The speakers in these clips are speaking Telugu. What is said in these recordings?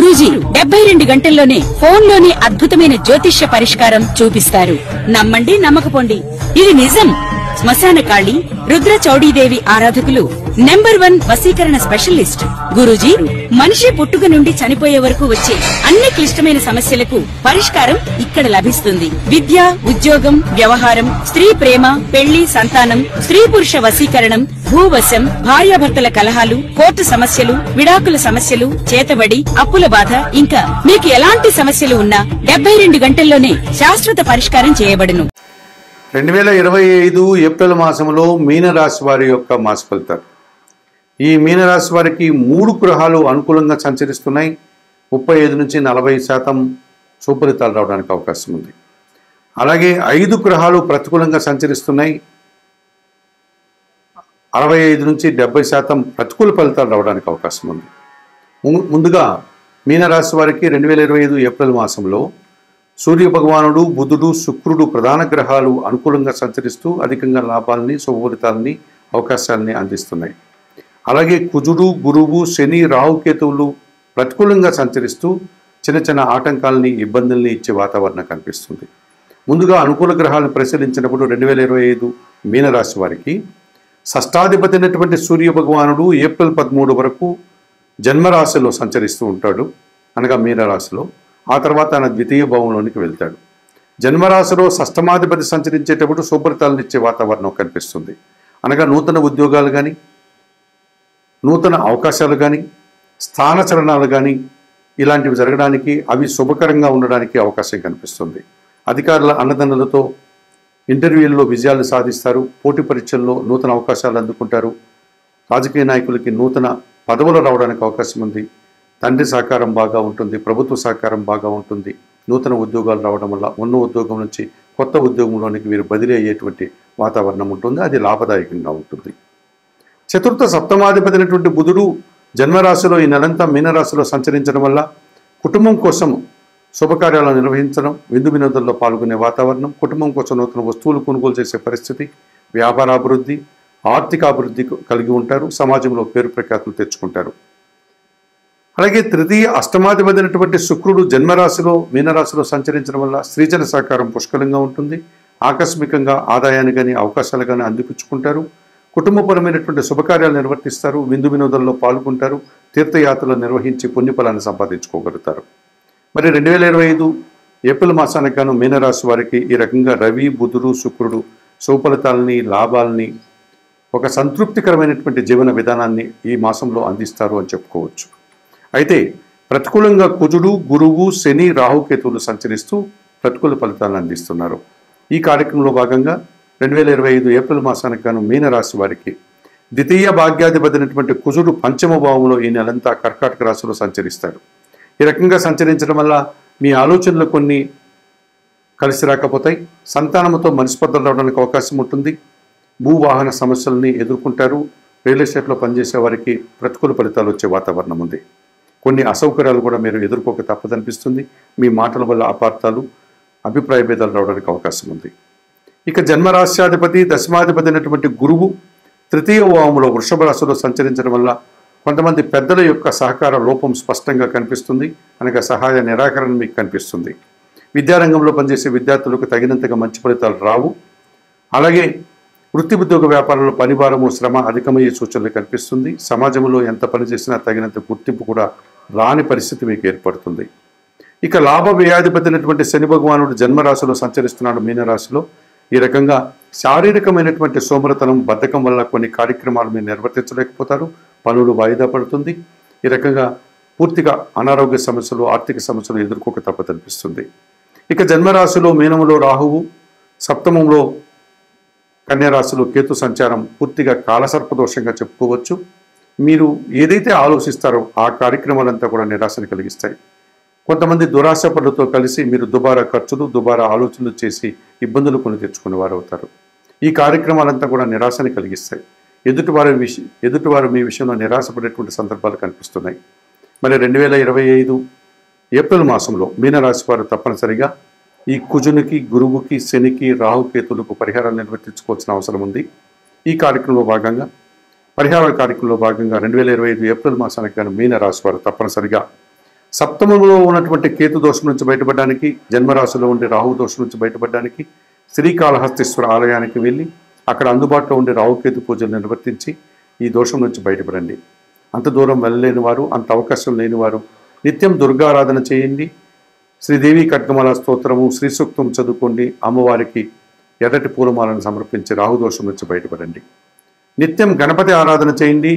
గురూజీ 72 గంటల్లోనే ఫోన్ లోనే అద్భుతమైన జ్యోతిష్య పరిష్కారం చూపిస్తారు. నమ్మండి నమ్మకపోండి, ఇది నిజం. శ్మశాన కాళి రుద్ర చౌడీదేవి ఆరాధకులు నంబర్ 1 వశీకరణ స్పెషలిస్ట్. గురూజీ మనిషి పుట్టుక నుండి చనిపోయే వరకు వచ్చే అన్ని క్లిష్టమైన సమస్యలకు పరిష్కారం ఇక్కడ లభిస్తుంది. విద్య, ఉద్యోగం, వ్యవహారం, స్త్రీ ప్రేమ, పెళ్లి, సంతానం, స్త్రీ పురుష వశీకరణం, భూవశం, భార్యాభర్తల కలహాలు, కోర్టు సమస్యలు, విడాకుల సమస్యలు, చేతబడి, అప్పుల బాధ, ఇంకా మీకు ఎలాంటి సమస్యలు ఉన్నా 72 గంటల్లోనే శాశ్వత పరిష్కారం చేయబడును. 2025 ఏప్రిల్ మాసంలో మీనరాశి వారి యొక్క మాస ఫలితాలు. ఈ మీనరాశి వారికి 3 గ్రహాలు అనుకూలంగా సంచరిస్తున్నాయి. 35 నుంచి 40% సుఫలితాలు రావడానికి అవకాశం ఉంది. అలాగే 5 గ్రహాలు ప్రతికూలంగా సంచరిస్తున్నాయి. 65 నుంచి 70% ప్రతికూల ఫలితాలు రావడానికి అవకాశం ఉంది. ముందుగా మీనరాశి వారికి 2025 ఏప్రిల్ మాసంలో సూర్య భగవానుడు, బుధుడు, శుక్రుడు ప్రధాన గ్రహాలు అనుకూలంగా సంచరిస్తూ అధికంగా లాభాలని, శుభఫలితాలని, అవకాశాలని అందిస్తున్నాయి. అలాగే కుజుడు, గురువు, శని, రాహుకేతువులు ప్రతికూలంగా సంచరిస్తూ చిన్న చిన్న ఆటంకాలని, ఇబ్బందుల్ని ఇచ్చే వాతావరణం కనిపిస్తుంది. ముందుగా అనుకూల గ్రహాలను పరిశీలించినప్పుడు 2025 మీనరాశి వారికి షష్టాధిపతి అయినటువంటి సూర్య భగవానుడు ఏప్రిల్ 13 వరకు జన్మరాశిలో సంచరిస్తూ ఉంటాడు, అనగా మీనరాశిలో. ఆ తర్వాత ఆయన ద్వితీయ భావంలోనికి వెళ్తాడు. జన్మరాశిలో షష్టమాధిపతి సంచరించేటప్పుడు శుభఫలితాలను ఇచ్చే వాతావరణం కనిపిస్తుంది. అనగా నూతన ఉద్యోగాలు కానీ, నూతన అవకాశాలు కానీ, స్థానచలనాలు కానీ ఇలాంటివి జరగడానికి, అవి శుభకరంగా ఉండడానికి అవకాశం కనిపిస్తుంది. అధికారుల అన్నదండలతో ఇంటర్వ్యూల్లో విజయాలు సాధిస్తారు. పోటీ పరీక్షల్లో నూతన అవకాశాలు అందుకుంటారు. రాజకీయ నాయకులకి నూతన పదవులు రావడానికి అవకాశం ఉంది. తండ్రి సహకారం బాగా ఉంటుంది, ప్రభుత్వ సహకారం బాగా ఉంటుంది. నూతన ఉద్యోగాలు రావడం వల్ల ఉన్న ఉద్యోగం నుంచి కొత్త ఉద్యోగంలోనికి వీరు బదిలీ అయ్యేటువంటి వాతావరణం ఉంటుంది. అది లాభదాయకంగా ఉంటుంది. చతుర్థ సప్తమాధిపతి అయినటువంటి బుధుడు జన్మరాశిలో ఈ నెలంతా మీనరాశిలో సంచరించడం వల్ల కుటుంబం కోసం శుభకార్యాలను నిర్వహించడం, విందు వినోదాల్లో పాల్గొనే వాతావరణం, కుటుంబం కోసం నూతన వస్తువులు కొనుగోలు చేసే పరిస్థితి, వ్యాపారాభివృద్ధి, ఆర్థిక అభివృద్ధి కలిగి ఉంటారు. సమాజంలో పేరు ప్రఖ్యాతులు తెచ్చుకుంటారు. అలాగే తృతీయ అష్టమాధిపతి అయినటువంటి శుక్రుడు జన్మరాశిలో మీనరాశిలో సంచరించడం వల్ల స్త్రీజన సహకారం పుష్కలంగా ఉంటుంది. ఆకస్మికంగా ఆదాయాన్ని కానీ, అవకాశాలు కానీ అందిపుచ్చుకుంటారు. కుటుంబపరమైనటువంటి శుభకార్యాలు నిర్వర్తిస్తారు. విందు వినోదాల్లో పాల్గొంటారు. తీర్థయాత్రలు నిర్వహించి పుణ్యఫలాన్ని సంపాదించుకోగలుగుతారు. మరి 2025 ఏప్రిల్ మాసానికి గాను మీనరాశి వారికి ఈ రకంగా రవి, బుధుడు, శుక్రుడు శుభఫలితాలని, లాభాలని, ఒక సంతృప్తికరమైనటువంటి జీవన విధానాన్ని ఈ మాసంలో అందిస్తారు అని చెప్పుకోవచ్చు. అయితే ప్రతికూలంగా కుజుడు, గురువు, శని, రాహుకేతువులు సంచరిస్తూ ప్రతికూల ఫలితాలను అందిస్తున్నారు. ఈ కార్యక్రమంలో భాగంగా 2025 ఏప్రిల్ మాసానికి గాను మీనరాశి వారికి ద్వితీయ భాగ్యాధిపతి అయినటువంటి కుజుడు పంచమ భావంలో ఈ నెలంతా కర్కాటక రాశిలో సంచరిస్తాడు. ఈ రకంగా సంచరించడం వల్ల మీ ఆలోచనలు కొన్ని కలిసి రాకపోతాయి. సంతానంతో మనస్పర్ధలు రావడానికి అవకాశం ఉంటుంది. భూవాహన సమస్యలని ఎదుర్కొంటారు. రియల్ ఎస్టేట్లో పనిచేసే వారికి ప్రతికూల ఫలితాలు వచ్చే వాతావరణం ఉంది. కొన్ని అసౌకర్యాలు కూడా మీరు ఎదుర్కోక తప్పదనిపిస్తుంది. మీ మాటల వల్ల అపార్థాలు, అభిప్రాయ భేదాలు రావడానికి అవకాశం ఉంది. ఇక జన్మరాశ్యాధిపతి, దశమాధిపతి అయినటువంటి గురువు తృతీయ భావంలో వృషభ రాశిలో సంచరించడం వల్ల కొంతమంది పెద్దల యొక్క సహకార లోపం స్పష్టంగా కనిపిస్తుంది. అనగా సహాయ నిరాకరణ మీకు కనిపిస్తుంది. విద్యారంగంలో పనిచేసే విద్యార్థులకు తగినంతగా మంచి ఫలితాలు రావు. అలాగే వృత్తి, ఉద్యోగ వ్యాపారంలో పనిభారము, శ్రమ అధికమయ్యే సూచనలు కనిపిస్తుంది. సమాజంలో ఎంత పని చేసినా తగినంత గుర్తింపు కూడా రాని పరిస్థితి మీకు ఏర్పడుతుంది. ఇక లాభ వ్యయాధిపతి అయినటువంటి శని భగవానుడు జన్మరాశిలో సంచరిస్తున్నాడు మీనరాశిలో. ఈ రకంగా శారీరకమైనటువంటి సోమరతనం, బద్ధకం వల్ల కొన్ని కార్యక్రమాలు మీరు నిర్వర్తించలేకపోతారు. పనులు వాయిదా పడుతుంది. ఈ రకంగా పూర్తిగా అనారోగ్య సమస్యలు, ఆర్థిక సమస్యలు ఎదుర్కోక తప్పదనిపిస్తుంది. ఇక జన్మరాశిలో మీనములో రాహువు, సప్తమంలో కన్యారాశిలో కేతు సంచారం పూర్తిగా కాలసర్పదోషంగా చెప్పుకోవచ్చు. మీరు ఏదైతే ఆలోచిస్తారో ఆ కార్యక్రమాలంతా కూడా నిరాశను కలిగిస్తాయి. కొంతమంది దురాశపరులతో కలిసి మీరు దుబారా ఖర్చులు, దుబారా ఆలోచనలు చేసి ఇబ్బందులు కొని తెచ్చుకునేవారు అవుతారు. ఈ కార్యక్రమాలంతా కూడా నిరాశని కలిగిస్తాయి. ఎదుటివారు మీ విషయంలో నిరాశపడేటువంటి సందర్భాలు కనిపిస్తున్నాయి. మరి 2025 ఏప్రిల్ మాసంలో మీనరాశి వారు తప్పనిసరిగా ఈ కుజునికి, గురువుకి, శనికి, రాహుకేతులకు పరిహారాలు నిర్వర్తించుకోవాల్సిన అవసరం ఉంది. ఈ కార్యక్రమంలో భాగంగా పరిహార కార్యక్రమంలో భాగంగా 2025 ఏప్రిల్ మాసానికి గాను మీనరాశి వారు తప్పనిసరిగా సప్తమంలో ఉన్నటువంటి కేతు దోషం నుంచి బయటపడడానికి, జన్మరాశిలో ఉండే రాహు దోషం నుంచి బయటపడడానికి శ్రీకాళహస్తీశ్వర ఆలయానికి వెళ్ళి అక్కడ అందుబాటులో ఉండే రాహుకేతు పూజలు నిర్వర్తించి ఈ దోషం నుంచి బయటపడండి. అంత దూరం వెళ్ళలేని వారు, అంత అవకాశం లేని వారు నిత్యం దుర్గారాధన చేయండి. శ్రీదేవి ఖడ్గమాల స్తోత్రము, శ్రీ సూక్తం చదువుకోండి. అమ్మవారికి ఎర్రటి పూలమాలను సమర్పించి రాహుదోషం నుంచి బయటపడండి. నిత్యం గణపతి ఆరాధన చేయండి.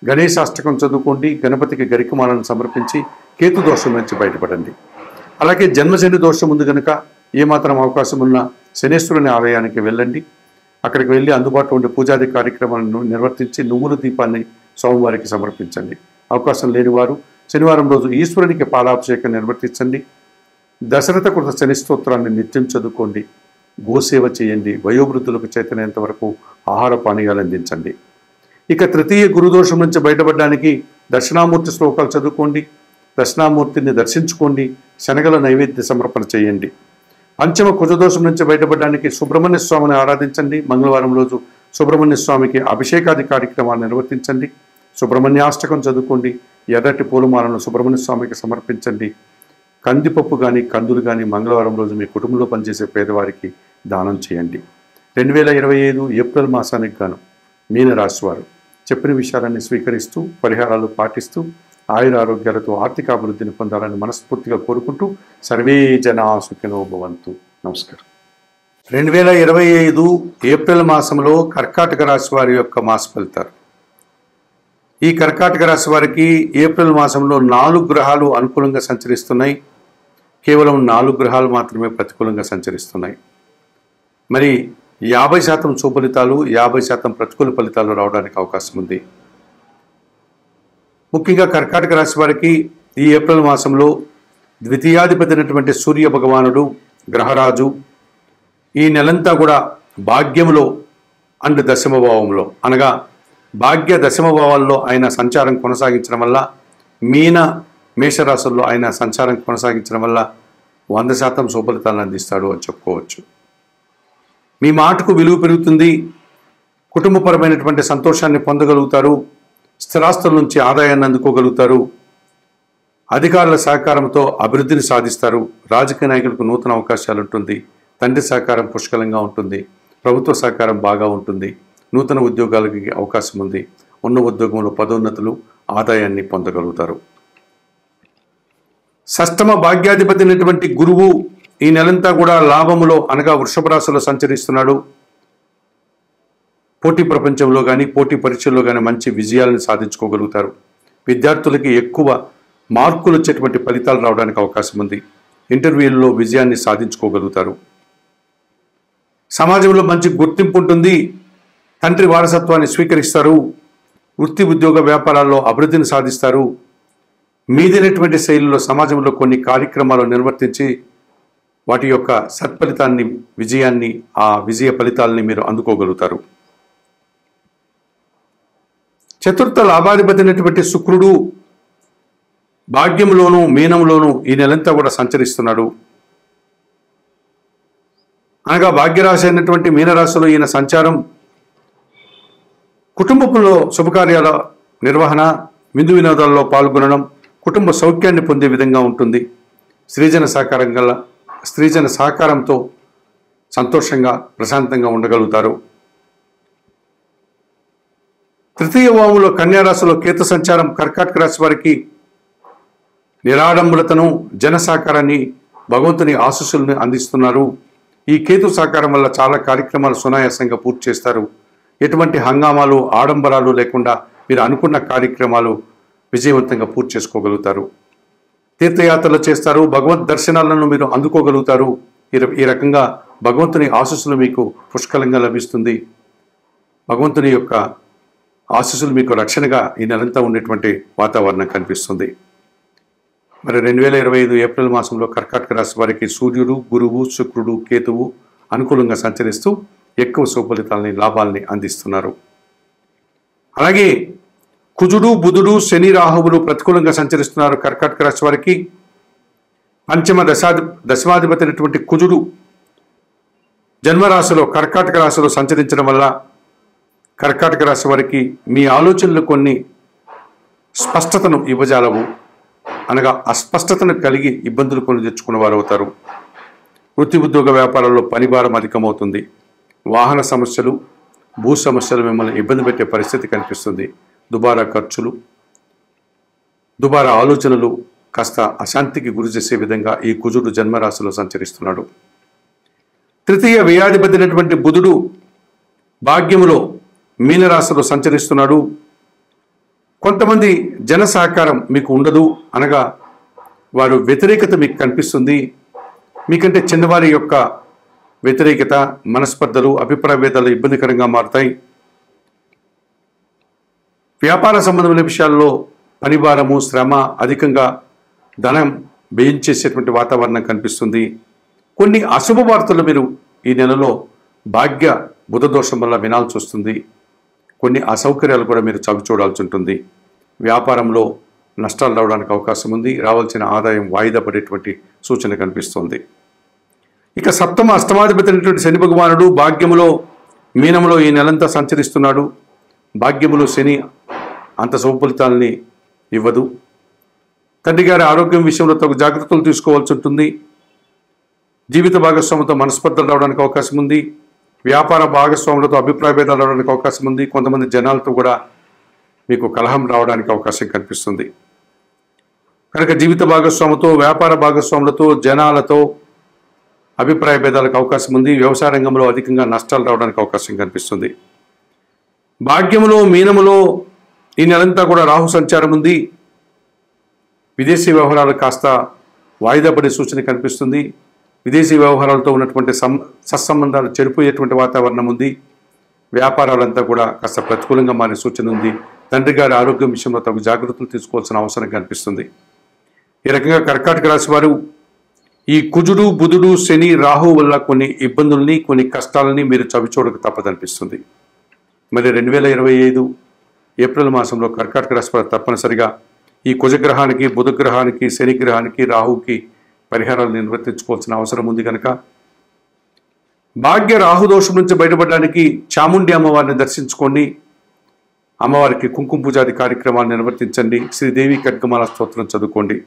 గణేశాష్టకం చదువుకోండి. గణపతికి గరికమాలను సమర్పించి కేతు దోషం నుంచి బయటపడండి. అలాగే జన్మశని దోషం ఉంది కనుక ఏమాత్రం అవకాశం ఉన్న శనేశ్వరుని ఆలయానికి వెళ్ళండి. అక్కడికి వెళ్ళి అందుబాటులో ఉండే పూజాది కార్యక్రమాలను నిర్వర్తించి నువ్వుల దీపాన్ని స్వామివారికి సమర్పించండి. అవకాశం లేని వారు శనివారం రోజు ఈశ్వరునికి పాలాభిషేకం నిర్వర్తించండి. దశరథ కృత శని స్తోత్రాన్ని నిత్యం చదువుకోండి. గోసేవ చేయండి. వయోవృద్ధులకు చేతనైనంత వరకు ఆహార పానీయాలు అందించండి. ఇక తృతీయ గురుదోషం నుంచి బయటపడడానికి దక్షిణామూర్తి శ్లోకాలు చదువుకోండి. దక్షిణామూర్తిని దర్శించుకోండి. శనగల నైవేద్య సమర్పణ చేయండి. పంచమ కుజదోషం నుంచి బయటపడడానికి సుబ్రహ్మణ్య స్వామిని ఆరాధించండి. మంగళవారం రోజు సుబ్రహ్మణ్య స్వామికి అభిషేకాది కార్యక్రమాలు నిర్వర్తించండి. సుబ్రహ్మణ్యాష్టకం చదువుకోండి. ఎర్రటి పూలమాలను సుబ్రహ్మణ్య స్వామికి సమర్పించండి. కందిపప్పు కానీ కందులు కానీ మంగళవారం రోజు మీ కుటుంబంలో పనిచేసే పేదవారికి దానం చేయండి. 2025 ఏప్రిల్ మాసానికి గాను మీనరాశి వారు చెప్పిన విషయాలన్నీ స్వీకరిస్తూ పరిహారాలు పాటిస్తూ ఆయుర ఆరోగ్యాలతో ఆర్థిక అభివృద్ధిని పొందాలని మనస్ఫూర్తిగా కోరుకుంటూ సర్వే జనా సుఖినో భవంతు. నమస్కారం. 2025 ఏప్రిల్ మాసంలో కర్కాటక రాశి వారి యొక్క మాస ఫలితాలు. ఈ కర్కాటక రాశి వారికి ఏప్రిల్ మాసంలో 4 గ్రహాలు అనుకూలంగా సంచరిస్తున్నాయి. కేవలం 4 గ్రహాలు మాత్రమే ప్రతికూలంగా సంచరిస్తున్నాయి. మరి 50% శుభఫలితాలు, 50% ప్రతికూల ఫలితాలు రావడానికి అవకాశం ఉంది. ముఖ్యంగా కర్కాటక రాశి వారికి ఈ ఏప్రిల్ మాసంలో ద్వితీయాధిపతి అయినటువంటి సూర్య భగవానుడు గ్రహరాజు ఈ నెలంతా కూడా భాగ్యంలో అండ్ దశమ భావంలో అనగా భాగ్య దశమ భావాల్లో ఆయన సంచారం కొనసాగించడం వల్ల మేషరాశుల్లో ఆయన సంచారం కొనసాగించడం వల్ల 100% శుభఫలితాలను అందిస్తాడు అని చెప్పుకోవచ్చు. మీ మాటకు విలువ పెరుగుతుంది. కుటుంబపరమైనటువంటి సంతోషాన్ని పొందగలుగుతారు. స్థిరాస్తుల నుంచి ఆదాయాన్ని అందుకోగలుగుతారు. అధికారుల సహకారంతో అభివృద్ధిని సాధిస్తారు. రాజకీయ నాయకులకు నూతన అవకాశాలు ఉంటుంది. తండ్రి సహకారం పుష్కలంగా ఉంటుంది. ప్రభుత్వ సహకారం బాగా ఉంటుంది. నూతన ఉద్యోగాలకి అవకాశం ఉంది. ఉన్న ఉద్యోగంలో పదోన్నతులు, ఆదాయాన్ని పొందగలుగుతారు. షష్టమ భాగ్యాధిపతి అయినటువంటి గురువు ఈ నెలంతా కూడా లాభములో అనగా వృషభ రాశిలో సంచరిస్తున్నాడు. పోటీ ప్రపంచంలో కానీ పోటీ పరీక్షల్లో కానీ మంచి విజయాలను సాధించుకోగలుగుతారు. విద్యార్థులకి ఎక్కువ మార్కులు వచ్చేటువంటి ఫలితాలు రావడానికి అవకాశం ఉంది. ఇంటర్వ్యూల్లో విజయాన్ని సాధించుకోగలుగుతారు. సమాజంలో మంచి గుర్తింపు ఉంటుంది. తండ్రి వారసత్వాన్ని స్వీకరిస్తారు. వృత్తి ఉద్యోగ వ్యాపారాల్లో అభివృద్ధిని సాధిస్తారు. మీదైనటువంటి శైలిలో సమాజంలో కొన్ని కార్యక్రమాలు నిర్వర్తించి వాటి యొక్క సత్ఫలితాన్ని, విజయాన్ని, ఆ విజయ ఫలితాలని మీరు అందుకోగలుగుతారు. చతుర్థ లాభాధిపతి అయినటువంటి శుక్రుడు భాగ్యంలోనూ మీనంలోనూ ఈ నెలంతా కూడా సంచరిస్తున్నాడు. అనగా భాగ్యరాశి అయినటువంటి మీనరాశిలో ఈయన సంచారం కుటుంబంలో శుభకార్యాల నిర్వహణ, విందు వినోదాల్లో పాల్గొనడం, కుటుంబ సౌఖ్యాన్ని పొందే విధంగా ఉంటుంది. స్త్రీజన సహకారంతో సంతోషంగా ప్రశాంతంగా ఉండగలుగుతారు. తృతీయ భావంలో కన్యారాశిలో కేతు సంచారం కర్కాటక రాశి వారికి నిరాడంబరతను, జన సహకారాన్ని, భగవంతుని ఆశీస్సులను అందిస్తున్నారు. ఈ కేతు సహకారం వల్ల చాలా కార్యక్రమాలు సునాయాసంగా పూర్తి చేస్తారు. ఎటువంటి హంగామాలు, ఆడంబరాలు లేకుండా మీరు అనుకున్న కార్యక్రమాలు విజయవంతంగా పూర్తి చేసుకోగలుగుతారు. తీర్థయాత్రలు చేస్తారు. భగవద్ దర్శనాలను మీరు అందుకోగలుగుతారు. ఈ రకంగా భగవంతుని ఆశీస్సులు మీకు పుష్కలంగా లభిస్తుంది. భగవంతుని యొక్క ఆశీస్సులు మీకు రక్షణగా ఈ నెలంతా ఉండేటువంటి వాతావరణం కనిపిస్తుంది. మరి 2025 ఏప్రిల్ మాసంలో కర్కాటక రాశి వారికి సూర్యుడు, గురువు, శుక్రుడు, కేతువు అనుకూలంగా సంచరిస్తూ ఎక్కువ శుభఫలితాలని, లాభాలని అందిస్తున్నారు. అలాగే కుజుడు, బుధుడు, శని, రాహువులు ప్రతికూలంగా సంచరిస్తున్నారు. కర్కాటక రాశి వారికి పంచమ దశమాధిపతి అయినటువంటి కుజుడు జన్మరాశిలో కర్కాటక రాశిలో సంచరించడం వల్ల కర్కాటక రాశి వారికి మీ ఆలోచనలు కొన్ని స్పష్టతను ఇవ్వజాలవు. అనగా అస్పష్టతను కలిగి ఇబ్బందులు కొని తెచ్చుకున్న వారు అవుతారు. వృత్తి ఉద్యోగ వ్యాపారాల్లో పనిభారం అధికమవుతుంది. వాహన సమస్యలు, భూ సమస్యలు మిమ్మల్ని ఇబ్బంది పెట్టే పరిస్థితి కనిపిస్తుంది. దుబారా ఖర్చులు, దుబారా ఆలోచనలు కాస్త అశాంతికి గురి చేసే విధంగా ఈ కుజుడు జన్మరాశిలో సంచరిస్తున్నాడు. తృతీయ వ్యయాధిపతినటువంటి బుధుడు భాగ్యములో మీనరాశిలో సంచరిస్తున్నాడు. కొంతమంది జన సహకారం మీకు ఉండదు, అనగా వారు వ్యతిరేకత మీకు కనిపిస్తుంది. మీకంటే చిన్నవారి యొక్క వ్యతిరేకత, మనస్పర్ధలు, అభిప్రాయ భేదాలు ఇబ్బందికరంగా మారుతాయి. వ్యాపార సంబంధమైన విషయాల్లో పనిభారము, శ్రమ అధికంగా ధనం వ్యయం చేసేటువంటి వాతావరణం కనిపిస్తుంది. కొన్ని అశుభ వార్తలు మీరు ఈ నెలలో భాగ్య బుధ దోషం వల్ల వినాల్సి వస్తుంది. కొన్ని అసౌకర్యాలు కూడా మీరు చవి చూడాల్సి ఉంటుంది. వ్యాపారంలో నష్టాలు రావడానికి అవకాశం ఉంది. రావాల్సిన ఆదాయం వాయిదా పడేటువంటి సూచన కనిపిస్తుంది. ఇక సప్తమ అష్టమాధిపతి అయినటువంటి శని భగవానుడు భాగ్యములో మీనములో ఈ నెలంతా సంచరిస్తున్నాడు. భాగ్యములో శని అంత శుభఫలితాలని ఇవ్వదు. తండ్రి గారి ఆరోగ్యం విషయంలో తగు జాగ్రత్తలు తీసుకోవాల్సి ఉంటుంది. జీవిత భాగస్వామితో మనస్పర్ధలు రావడానికి అవకాశం ఉంది. వ్యాపార భాగస్వాములతో అభిప్రాయ భేదాలు రావడానికి అవకాశం ఉంది. కొంతమంది జనాలతో కూడా మీకు కలహం రావడానికి అవకాశం కనిపిస్తుంది. కనుక జీవిత భాగస్వామితో, వ్యాపార భాగస్వాములతో, జనాలతో అభిప్రాయ భేదాలకు అవకాశం ఉంది. వ్యవసాయ రంగంలో అధికంగా నష్టాలు రావడానికి అవకాశం కనిపిస్తుంది. భాగ్యములో మీనములో ఈ నెలంతా కూడా రాహు సంచారం ఉంది. విదేశీ వ్యవహారాలు కాస్త వాయిదా పడే సూచన కనిపిస్తుంది. విదేశీ వ్యవహారాలతో ఉన్నటువంటి సత్సంబంధాలు చెడిపోయేటువంటి వాతావరణం ఉంది. వ్యాపారాలంతా కూడా కాస్త ప్రతికూలంగా మారే సూచన ఉంది. తండ్రి గారి ఆరోగ్యం విషయంలో తగు జాగ్రత్తలు తీసుకోవాల్సిన అవసరం కనిపిస్తుంది. ఈ రకంగా కర్కాటక రాశి వారు ఈ కుజుడు, బుధుడు, శని, రాహు వల్ల కొన్ని ఇబ్బందుల్ని, కొన్ని కష్టాలని మీరు చవిచూడక తప్పదనిపిస్తుంది. మరి 2025 ఏప్రిల్ మాసంలో కర్కాటక రాశి వారు తప్పనిసరిగా ఈ కుజగ్రహానికి, బుధగ్రహానికి, శని గ్రహానికి, రాహుకి పరిహారాలు నిర్వర్తించుకోవాల్సిన అవసరం ఉంది. కనుక భాగ్య రాహుదోషం నుంచి బయటపడడానికి చాముండి అమ్మవారిని దర్శించుకోండి. అమ్మవారికి కుంకుమ పూజాది కార్యక్రమాలు నిర్వర్తించండి. శ్రీదేవి ఖడ్గమాల స్తోత్రం చదువుకోండి.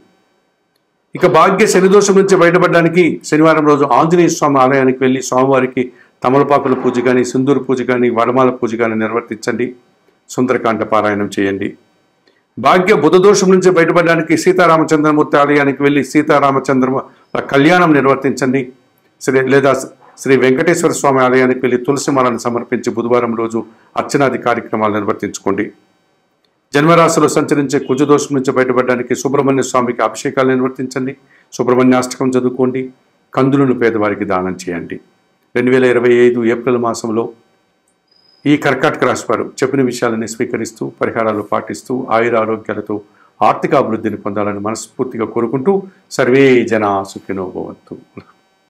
ఇక భాగ్య శనిదోషం నుంచి బయటపడడానికి శనివారం రోజు ఆంజనేయ స్వామి ఆలయానికి వెళ్ళి స్వామివారికి తమలపాకుల పూజ కానీ, సింధూరు పూజ కానీ, వడమాల పూజ కానీ నిర్వర్తించండి. సుందరకాండ పారాయణం చేయండి. భాగ్య బుధదోషం నుంచి బయటపడడానికి సీతారామచంద్రమూర్తి ఆలయానికి వెళ్ళి సీతారామచంద్ర కళ్యాణం నిర్వర్తించండి. లేదా శ్రీ వెంకటేశ్వర స్వామి ఆలయానికి వెళ్ళి తులసిమాలను సమర్పించి బుధవారం రోజు అర్చనాది కార్యక్రమాలు నిర్వర్తించుకోండి. జన్మరాశిలో సంచరించే కుజదోషం నుంచి బయటపడడానికి సుబ్రహ్మణ్య స్వామికి అభిషేకాలు నిర్వర్తించండి. సుబ్రహ్మణ్యాష్టకం చదువుకోండి. కందులను పేదవారికి దానం చేయండి. 2025 ఏప్రిల్ మాసంలో ఈ కర్కాటక రాశి వారు చెప్పిన విషయాలని స్వీకరిస్తూ, పరిహారాలు పాటిస్తూ, ఆయుర ఆరోగ్యాలతో ఆర్థిక అభివృద్ధిని పొందాలని మనస్ఫూర్తిగా కోరుకుంటూ సర్వే జనా సుఖినో భవంతు.